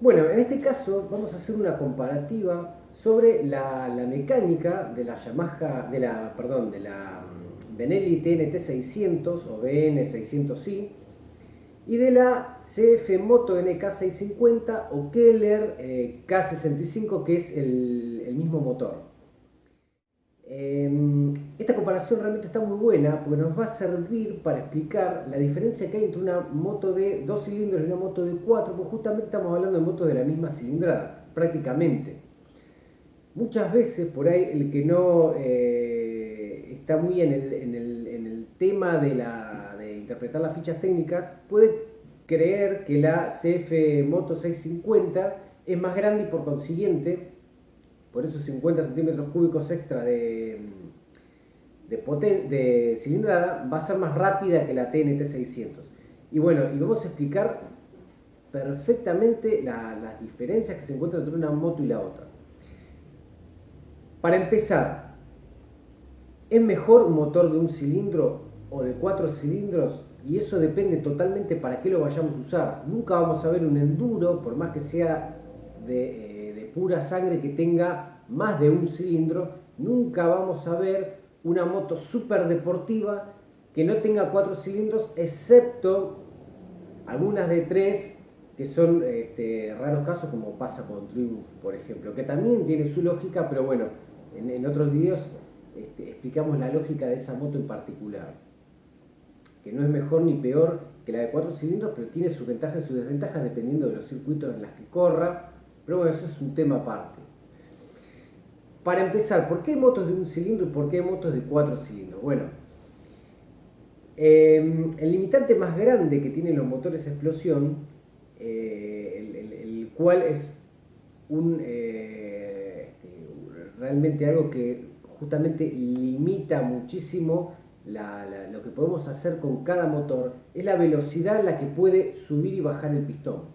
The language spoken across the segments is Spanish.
Bueno, en este caso vamos a hacer una comparativa sobre la mecánica de la Yamaha, de la Benelli TNT 600 o BN 600i y de la CF Moto NK 650 o Keller K65, que es el mismo motor. Esta comparación realmente está muy buena porque nos va a servir para explicar la diferencia que hay entre una moto de 2 cilindros y una moto de 4, porque justamente estamos hablando de motos de la misma cilindrada, prácticamente. Muchas veces por ahí el que no está muy en el tema de interpretar las fichas técnicas puede creer que la CF Moto 650 es más grande y por consiguiente, por esos 50 centímetros cúbicos extra de cilindrada, va a ser más rápida que la TNT 600. Y bueno, y vamos a explicar perfectamente las diferencias que se encuentran entre una moto y la otra. Para empezar, ¿es mejor un motor de un cilindro o de 4 cilindros? Y eso depende totalmente para qué lo vayamos a usar. Nunca vamos a ver un enduro, por más que sea de pura sangre, que tenga más de un cilindro. Nunca vamos a ver una moto súper deportiva que no tenga 4 cilindros, excepto algunas de 3, que son raros casos, como pasa con Triumph, por ejemplo, que también tiene su lógica, pero bueno, en otros videos explicamos la lógica de esa moto en particular, que no es mejor ni peor que la de 4 cilindros, pero tiene sus ventajas y sus desventajas dependiendo de los circuitos en los que corra, pero bueno, eso es un tema aparte. Para empezar, ¿por qué hay motos de un cilindro y por qué hay motos de 4 cilindros? Bueno, el limitante más grande que tienen los motores a explosión, el cual es realmente algo que justamente limita muchísimo lo que podemos hacer con cada motor, es la velocidad a la que puede subir y bajar el pistón.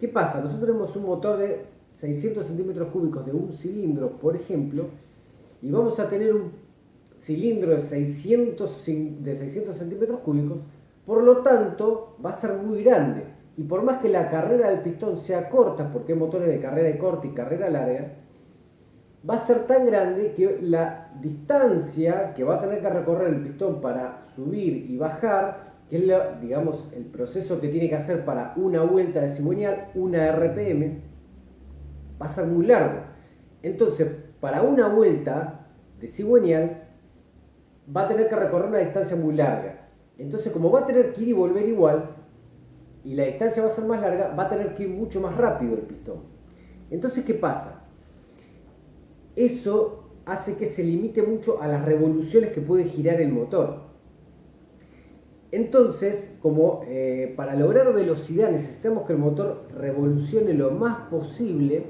¿Qué pasa? Nosotros tenemos un motor de 600 centímetros cúbicos de un cilindro, por ejemplo, y vamos a tener un cilindro de 600 centímetros cúbicos, por lo tanto va a ser muy grande. Y por más que la carrera del pistón sea corta, porque hay motores de carrera corta y carrera larga, va a ser tan grande que la distancia que va a tener que recorrer el pistón para subir y bajar, que es digamos, el proceso que tiene que hacer para una vuelta de cigüeñal, una RPM, va a ser muy largo. Entonces, para una vuelta de cigüeñal, va a tener que recorrer una distancia muy larga. Entonces, como va a tener que ir y volver igual, y la distancia va a ser más larga, va a tener que ir mucho más rápido el pistón. Entonces, ¿qué pasa? Eso hace que se limite mucho a las revoluciones que puede girar el motor. Entonces, como para lograr velocidad necesitamos que el motor revolucione lo más posible,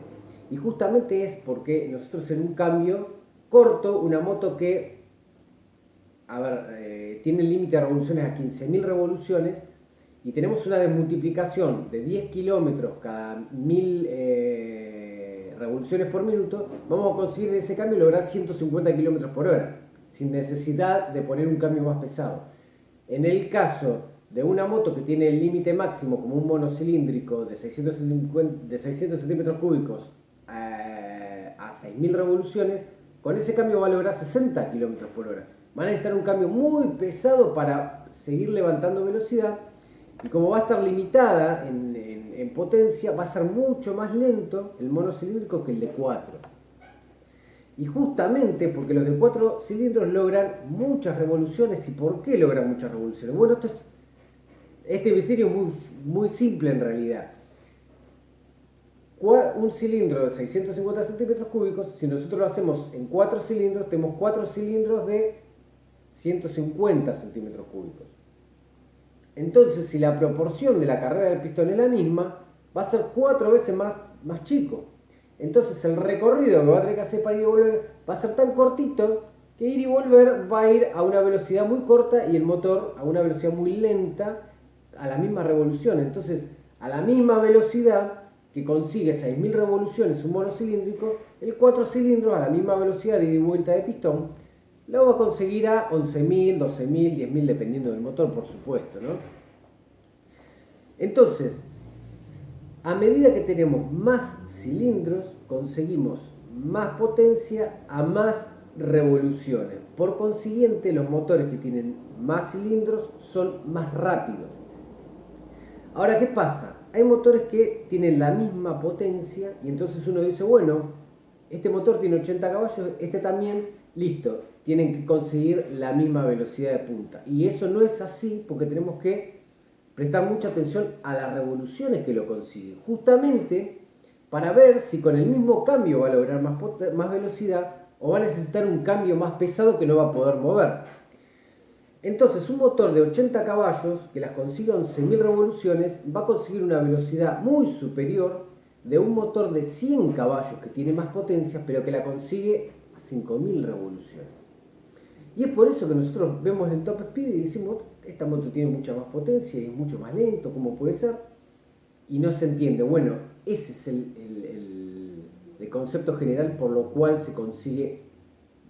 y justamente es porque nosotros en un cambio corto, una moto que tiene el límite de revoluciones a 15.000 revoluciones, y tenemos una desmultiplicación de 10 kilómetros cada 1000 revoluciones por minuto, vamos a conseguir en ese cambio lograr 150 kilómetros por hora, sin necesidad de poner un cambio más pesado. En el caso de una moto que tiene el límite máximo, como un monocilíndrico de 600 centímetros cúbicos a 6.000 revoluciones, con ese cambio va a lograr 60 kilómetros por hora. Van a necesitar un cambio muy pesado para seguir levantando velocidad, y como va a estar limitada en potencia, va a ser mucho más lento el monocilíndrico que el de 4. Y justamente porque los de 4 cilindros logran muchas revoluciones. ¿Y por qué logran muchas revoluciones? Bueno, este misterio es muy simple en realidad. Un cilindro de 650 centímetros cúbicos, si nosotros lo hacemos en 4 cilindros, tenemos 4 cilindros de 150 centímetros cúbicos. Entonces, si la proporción de la carrera del pistón es la misma, va a ser 4 veces más chico. Entonces, el recorrido que va a tener que hacer para ir y volver va a ser tan cortito que ir y volver va a ir a una velocidad muy corta y el motor a una velocidad muy lenta a la misma revolución. Entonces, a la misma velocidad que consigue 6.000 revoluciones un monocilíndrico, el 4 cilindros a la misma velocidad de ida y vuelta de pistón lo va a conseguir a 11.000, 12.000, 10.000 dependiendo del motor, por supuesto, ¿no? Entonces, A medida que tenemos más cilindros, conseguimos más potencia a más revoluciones. Por consiguiente, los motores que tienen más cilindros son más rápidos. Ahora, ¿qué pasa? Hay motores que tienen la misma potencia y entonces uno dice, bueno, este motor tiene 80 caballos, este también, listo, tienen que conseguir la misma velocidad de punta. Y eso no es así porque tenemos que prestar mucha atención a las revoluciones que lo consiguen, justamente para ver si con el mismo cambio va a lograr más velocidad o va a necesitar un cambio más pesado que no va a poder mover. Entonces, un motor de 80 caballos que las consiga 11.000 revoluciones va a conseguir una velocidad muy superior de un motor de 100 caballos que tiene más potencia, pero que la consigue a 5.000 revoluciones. Y es por eso que nosotros vemos el top speed y decimos, esta moto tiene mucha más potencia y es mucho más lento, ¿cómo puede ser? Y no se entiende. Bueno, ese es el concepto general por lo cual se consigue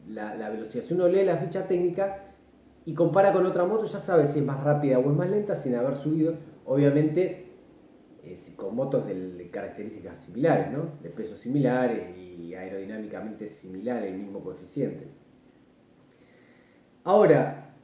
la velocidad. Si uno lee la ficha técnica y compara con otra moto, ya sabe si es más rápida o es más lenta sin haber subido, obviamente, con motos de características similares, ¿no? De pesos similares y aerodinámicamente similares, el mismo coeficiente. Ahora,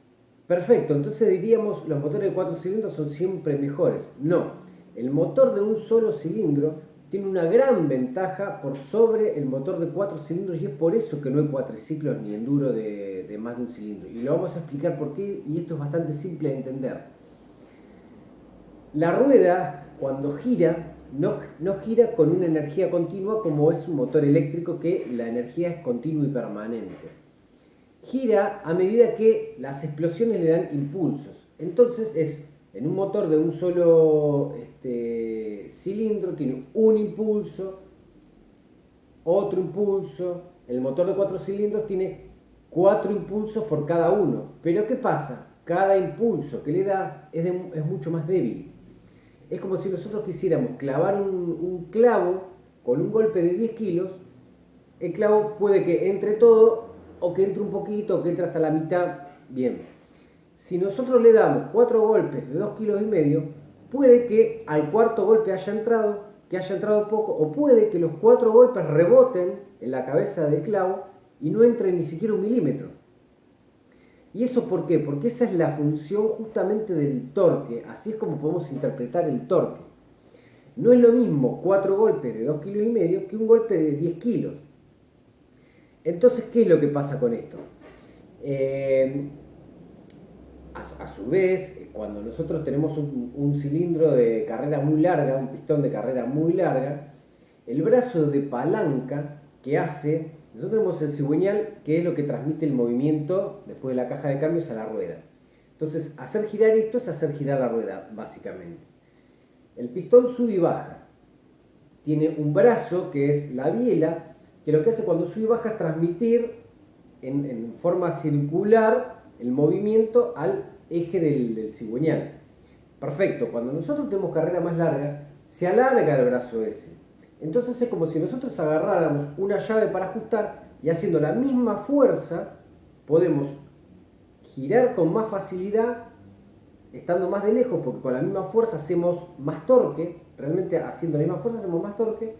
perfecto, entonces diríamos los motores de 4 cilindros son siempre mejores. No, el motor de un solo cilindro tiene una gran ventaja por sobre el motor de 4 cilindros y es por eso que no hay cuatriciclos ni enduro de más de un cilindro. Y lo vamos a explicar por qué, y esto es bastante simple de entender. La rueda, cuando gira, no gira con una energía continua como es un motor eléctrico, que la energía es continua y permanente. Gira a medida que las explosiones le dan impulsos. Entonces en un motor de un solo cilindro tiene un impulso, otro impulso. El motor de 4 cilindros tiene 4 impulsos por cada uno. Pero ¿qué pasa? Cada impulso que le da es mucho más débil. Es como si nosotros quisiéramos clavar un clavo con un golpe de 10 kilos. El clavo puede que entre todo, o que entre un poquito, o que entre hasta la mitad. Bien, si nosotros le damos 4 golpes de 2,5 kilos, puede que al cuarto golpe haya entrado poco, o puede que los 4 golpes reboten en la cabeza del clavo y no entre ni siquiera 1 milímetro. ¿Y eso por qué? Porque esa es la función justamente del torque. Así es como podemos interpretar el torque. No es lo mismo 4 golpes de 2,5 kilos que un golpe de 10 kilos. Entonces, ¿qué es lo que pasa con esto? A su vez, cuando nosotros tenemos un cilindro de carrera muy larga, un pistón de carrera muy larga, el brazo de palanca que hace, nosotros tenemos el cigüeñal, que es lo que transmite el movimiento después de la caja de cambios a la rueda. Entonces, hacer girar esto es hacer girar la rueda, básicamente. El pistón sube y baja. Tiene un brazo que es la biela, que lo que hace cuando sube y baja es transmitir en forma circular el movimiento al eje del cigüeñal. Perfecto, cuando nosotros tenemos carrera más larga, se alarga el brazo ese. Entonces es como si nosotros agarráramos una llave para ajustar y haciendo la misma fuerza podemos girar con más facilidad, estando más de lejos, porque con la misma fuerza hacemos más torque, realmente haciendo la misma fuerza hacemos más torque,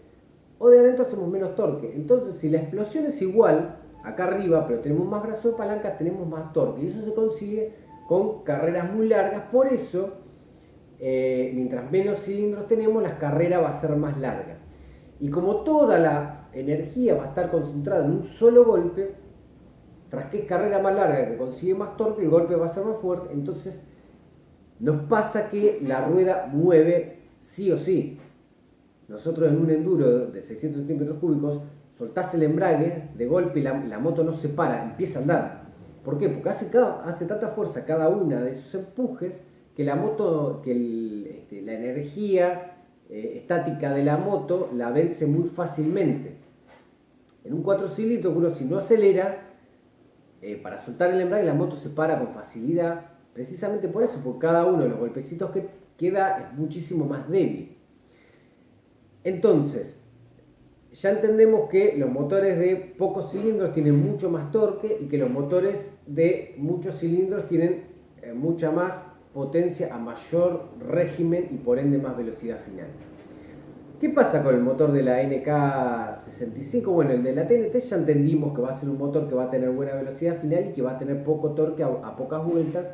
o de adentro hacemos menos torque. Entonces, si la explosión es igual, acá arriba, pero tenemos más brazo de palanca, tenemos más torque. Y eso se consigue con carreras muy largas. Por eso, mientras menos cilindros tenemos, la carrera va a ser más larga. Y como toda la energía va a estar concentrada en un solo golpe, tras que es carrera más larga, que consigue más torque, el golpe va a ser más fuerte. Entonces, nos pasa que la rueda mueve sí o sí. Nosotros en un enduro de 600 centímetros cúbicos, soltás el embrague, de golpe la moto no se para, empieza a andar. ¿Por qué? Porque hace tanta fuerza cada una de esos empujes que la moto, que la energía estática de la moto la vence muy fácilmente. En un 4 cilindros, uno si no acelera, para soltar el embrague la moto se para con facilidad, precisamente por eso, porque cada uno de los golpecitos que queda es muchísimo más débil. Entonces, ya entendemos que los motores de pocos cilindros tienen mucho más torque y que los motores de muchos cilindros tienen mucha más potencia a mayor régimen y por ende más velocidad final. ¿Qué pasa con el motor de la NK65? Bueno, el de la TNT ya entendimos que va a ser un motor que va a tener buena velocidad final y que va a tener poco torque a pocas vueltas,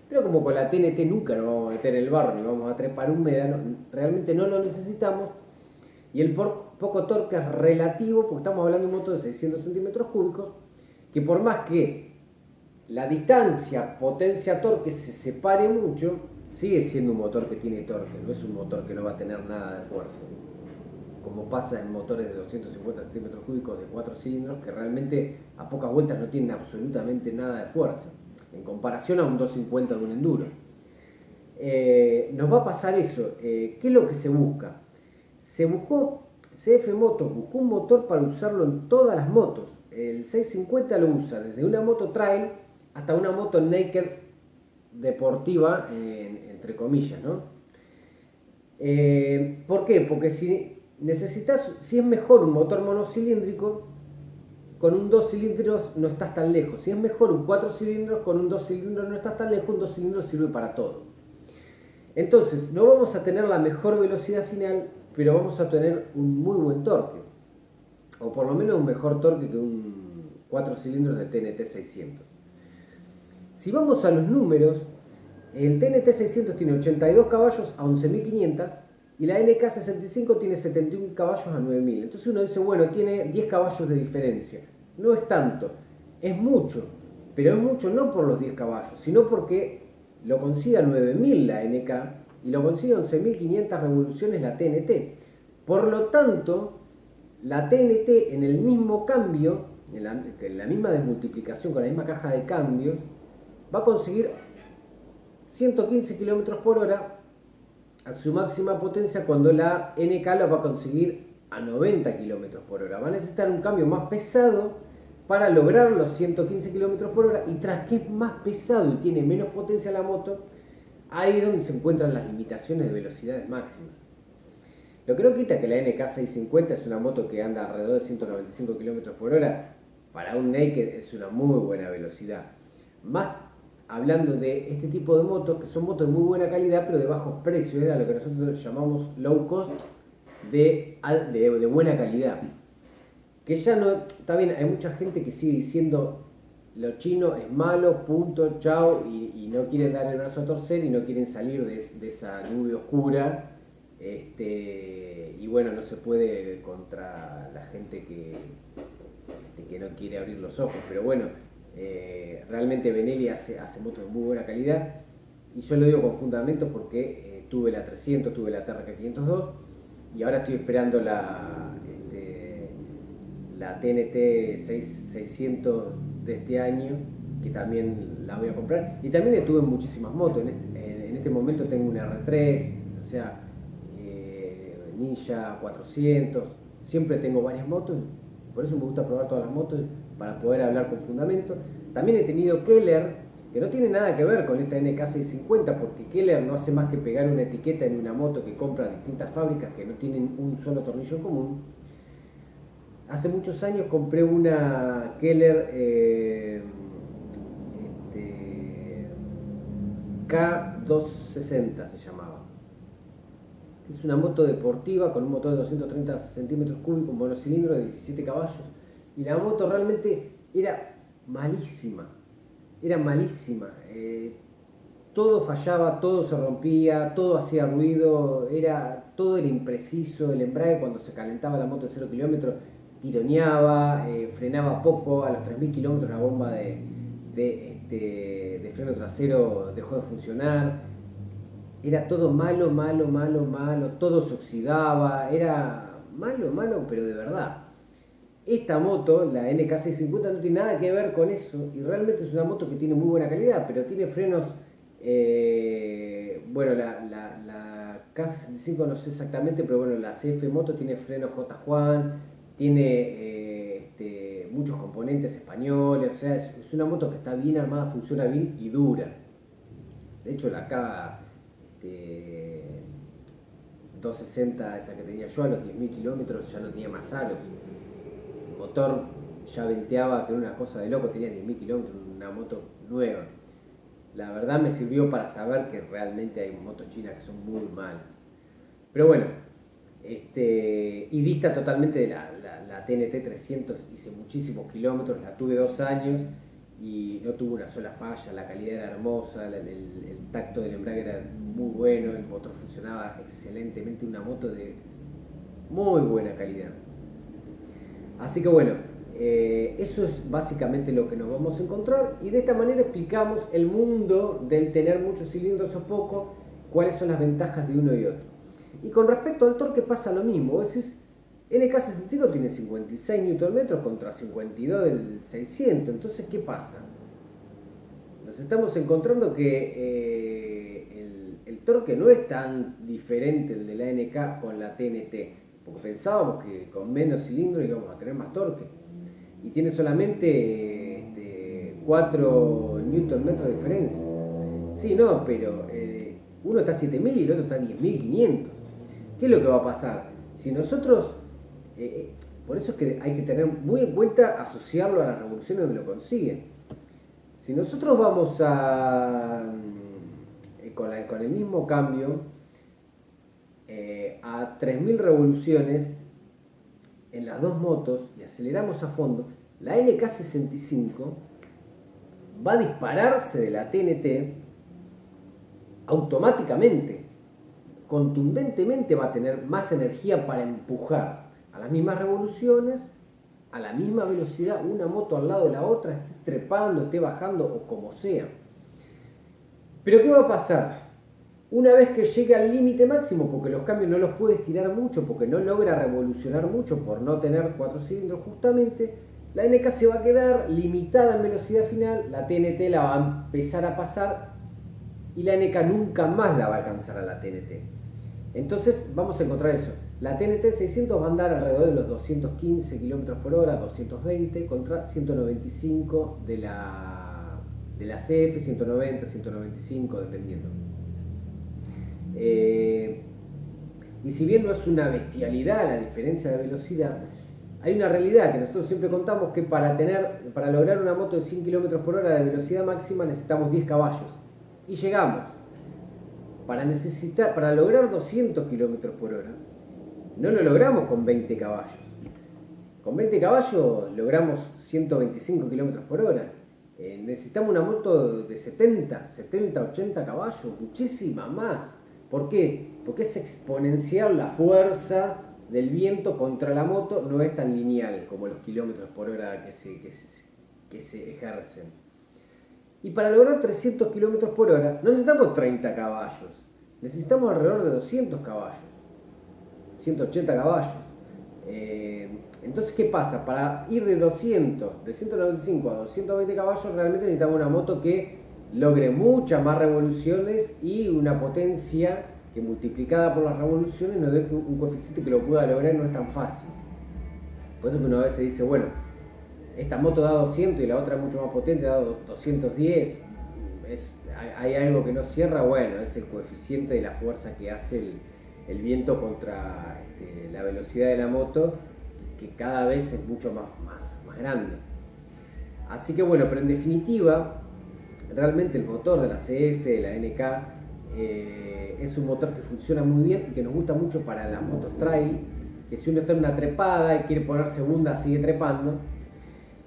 pero como con la TNT nunca nos vamos a meter en el barro ni vamos a trepar un médano, realmente no lo necesitamos, y el poco torque es relativo porque estamos hablando de un motor de 600 centímetros cúbicos que por más que la distancia potencia-torque se separe mucho, sigue siendo un motor que tiene torque, no es un motor que no va a tener nada de fuerza, como pasa en motores de 250 centímetros cúbicos de 4 cilindros que realmente a pocas vueltas no tienen absolutamente nada de fuerza en comparación a un 250 de un enduro. Nos va a pasar eso. ¿Qué es lo que se busca? CF Motos buscó un motor para usarlo en todas las motos. El 650 lo usa desde una moto trail hasta una moto naked deportiva, entre comillas, ¿no? ¿Por qué? Porque si es mejor un motor monocilíndrico, con un 2 cilindros no estás tan lejos. Si es mejor un 4 cilindros, con un 2 cilindros no estás tan lejos, un 2 cilindros sirve para todo. Entonces, no vamos a tener la mejor velocidad final, pero vamos a tener un muy buen torque. O por lo menos un mejor torque que un 4 cilindros de TNT 600. Si vamos a los números, el TNT 600 tiene 82 caballos a 11.500 y la NK65 tiene 71 caballos a 9.000. Entonces uno dice, bueno, tiene 10 caballos de diferencia. No es tanto, es mucho, pero es mucho no por los 10 caballos, sino porque lo consigue a 9.000 la NK y lo consigue a 11.500 revoluciones la TNT. Por lo tanto, la TNT en el mismo cambio, en la misma desmultiplicación con la misma caja de cambios, va a conseguir 115 km por hora a su máxima potencia, cuando la NK la va a conseguir a 90 km por hora. Va a necesitar un cambio más pesado para lograr los 115 km por hora, y tras que es más pesado y tiene menos potencia la moto, ahí es donde se encuentran las limitaciones de velocidades máximas. Lo que no quita que la NK650 es una moto que anda alrededor de 195 km por hora, para un naked es una muy buena velocidad. Más hablando de este tipo de motos, que son motos de muy buena calidad pero de bajos precios, era lo que nosotros llamamos low cost, de buena calidad. Que ya no, está bien, hay mucha gente que sigue diciendo lo chino es malo, punto, chao, y no quieren dar el brazo a torcer y no quieren salir de esa nube oscura, y bueno, no se puede contra la gente que no quiere abrir los ojos, pero bueno, realmente Benelli hace motos de muy buena calidad, y yo lo digo con fundamento porque tuve la 300, tuve la TRK 502 y ahora estoy esperando la TNT 600 de este año, que también la voy a comprar, y también tuve muchísimas motos. En este momento tengo una R3, o sea, Ninja 400, siempre tengo varias motos, por eso me gusta probar todas las motos para poder hablar con fundamento. También he tenido Keller, que no tiene nada que ver con esta NK650, porque Keller no hace más que pegar una etiqueta en una moto que compra distintas fábricas que no tienen un solo tornillo en común. Hace muchos años compré una Keller K260 se llamaba. Es una moto deportiva con un motor de 230 centímetros cúbicos, un monocilindro de 17 caballos. Y la moto realmente era malísima. Era malísima. Todo fallaba, todo se rompía, todo hacía ruido, todo era impreciso. El embrague, cuando se calentaba la moto de 0 kilómetros, tironeaba, frenaba poco. A los 3.000 kilómetros la bomba de freno trasero dejó de funcionar. Era todo malo, todo se oxidaba, era malo, pero de verdad. Esta moto, la NK650, no tiene nada que ver con eso, y realmente es una moto que tiene muy buena calidad, pero tiene frenos, bueno, la K65 no sé exactamente, pero bueno, la CF Moto tiene frenos J. Juan, tiene muchos componentes españoles, o sea, es una moto que está bien armada, funciona bien y dura. De hecho, la K260, esa que tenía yo, a los 10.000 kilómetros ya no tenía más aros. El motor ya venteaba, que era una cosa de loco, tenía 10.000 kilómetros, una moto nueva. La verdad me sirvió para saber que realmente hay motos chinas que son muy malas. Pero bueno, Y dista totalmente de la TNT 300. Hice muchísimos kilómetros, la tuve 2 años y no tuve una sola falla, la calidad era hermosa, el tacto del embrague era muy bueno, el motor funcionaba excelentemente, una moto de muy buena calidad. Así que bueno, eso es básicamente lo que nos vamos a encontrar y de esta manera explicamos el mundo del tener muchos cilindros o poco, cuáles son las ventajas de uno y otro. Y con respecto al torque pasa lo mismo, vos decís, NK65 tiene 56 Nm contra 52 del 600, entonces ¿qué pasa? Nos estamos encontrando que el torque no es tan diferente el de la NK con la TNT, porque pensábamos que con menos cilindros íbamos a tener más torque, y tiene solamente 4 Nm de diferencia. Sí, no, pero uno está a 7000 y el otro está a 10500. ¿Qué es lo que va a pasar? Si nosotros, por eso es que hay que tener muy en cuenta asociarlo a las revoluciones donde lo consiguen. Si nosotros vamos con el mismo cambio a 3000 revoluciones en las dos motos y aceleramos a fondo, la NK65 va a dispararse de la TNT automáticamente, contundentemente, va a tener más energía para empujar a las mismas revoluciones, a la misma velocidad, una moto al lado de la otra, esté trepando, esté bajando o como sea. Pero ¿qué va a pasar? Una vez que llegue al límite máximo, porque los cambios no los puede estirar mucho, porque no logra revolucionar mucho por no tener 4 cilindros justamente, la NK se va a quedar limitada en velocidad final, la TNT la va a empezar a pasar y la NK nunca más la va a alcanzar a la TNT. Entonces vamos a encontrar eso. La TNT 600 va a andar alrededor de los 215 km por hora, 220 contra 195 de la CF, 190, 195 dependiendo. Y si bien no es una bestialidad la diferencia de velocidad, hay una realidad que nosotros siempre contamos, que para lograr una moto de 100 km por hora de velocidad máxima necesitamos 10 caballos. Y llegamos. Para lograr 200 km por hora, no lo logramos con 20 caballos. Con 20 caballos logramos 125 km por hora. Necesitamos una moto de 70, 80 caballos, muchísima más. ¿Por qué? Porque es exponencial la fuerza del viento contra la moto, no es tan lineal como los kilómetros por hora que se ejercen. Y para lograr 300 km por hora no necesitamos 30 caballos, necesitamos alrededor de 200 caballos, 180 caballos. Entonces, ¿qué pasa? Para ir de 195 a 220 caballos realmente necesitamos una moto que logre muchas más revoluciones y una potencia que multiplicada por las revoluciones nos dé un coeficiente que lo pueda lograr, no es tan fácil. Por eso que uno a veces dice, bueno, esta moto da 200 y la otra es mucho más potente, da 210. Hay algo que no cierra, bueno, es el coeficiente de la fuerza que hace el viento contra la velocidad de la moto, que cada vez es mucho más grande. Así que bueno, pero en definitiva, realmente el motor de la CF, de la NK, es un motor que funciona muy bien y que nos gusta mucho para las motos trail, que si uno está en una trepada y quiere poner segunda, sigue trepando.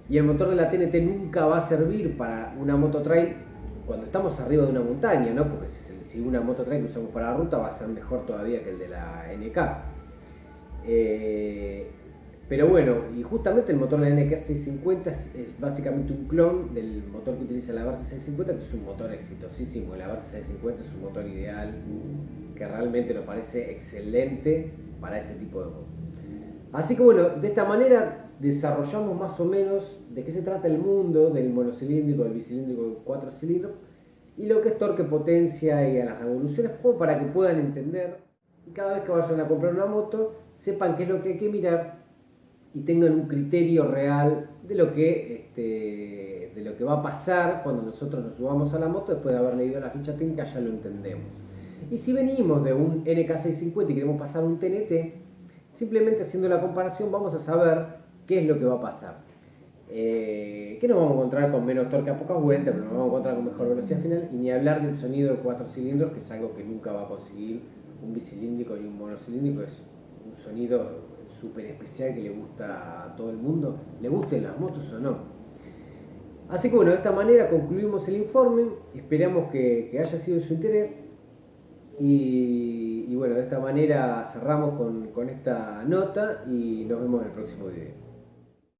Y el motor de la TNT nunca va a servir para una moto trail cuando estamos arriba de una montaña, ¿no? Porque si una moto trail que usamos para la ruta va a ser mejor todavía que el de la NK. Pero bueno, y justamente el motor de la NK 650 es básicamente un clon del motor que utiliza la Versa 650, que es un motor exitosísimo. La Versa 650 es un motor ideal que realmente nos parece excelente para ese tipo de moto. Así que bueno, de esta manera desarrollamos más o menos de qué se trata el mundo del monocilíndrico, del bicilíndrico, del 4 cilindros y lo que es torque, potencia y a las revoluciones, como para que puedan entender y cada vez que vayan a comprar una moto sepan qué es lo que hay que mirar y tengan un criterio real de lo que va a pasar cuando nosotros nos subamos a la moto. Después de haber leído la ficha técnica ya lo entendemos. Y si venimos de un NK650 y queremos pasar a un TNT, simplemente haciendo la comparación vamos a saber qué es lo que va a pasar. Que nos vamos a encontrar con menos torque a pocas vueltas, pero nos vamos a encontrar con mejor velocidad final, y ni hablar del sonido de 4 cilindros, que es algo que nunca va a conseguir un bicilíndrico y un monocilíndrico. Es sonido súper especial que le gusta a todo el mundo, le gusten las motos o no. Así que bueno, de esta manera concluimos el informe, esperamos que haya sido de su interés y bueno, de esta manera cerramos con esta nota y nos vemos en el próximo video.